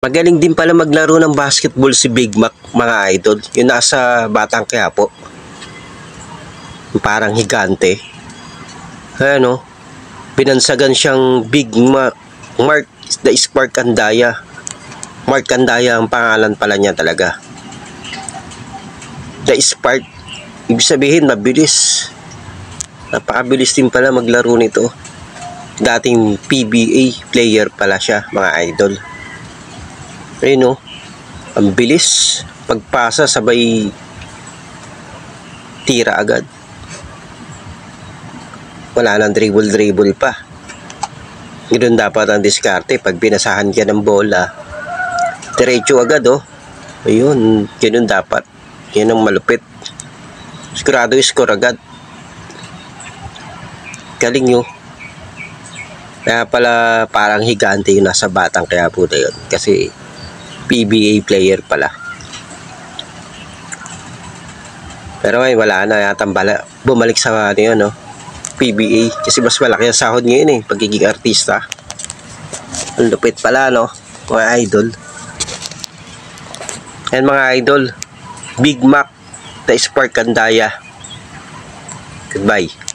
Magaling din pala maglaro ng basketball si Big Mac, mga idol. Yung nasa Batang Quiapo. Parang higante. Ayan o. Binansagan siyang Big Mac. Mark the Spark Andaya. Mark Andaya ang pangalan pala niya talaga. The Spark. Ibig sabihin mabilis. Napakabilis din pala maglaro nito. Dating PBA player pala siya, mga idol. Ayun o, ang bilis. Pagpasa sabay tira agad. Wala nang dribble pa. Ganoon dapat ang diskarte. Pag binasahan ka ng bola, diretso agad o. Ayun, ganoon dapat. Yan ang malupit. Sigurado score agad. Galing nyo. Kaya pala parang higante yung nasa Batang Quiapo na yun. Kasi PBA player pala. Pero ngayon wala na yata bumalik sa ano yun, no? PBA. Kasi mas malaki ang sahod ngayon pagiging artista. Ang lupit pala, no? Mga idol. Yan mga idol. Big Mac, The Spark Andaya. Goodbye.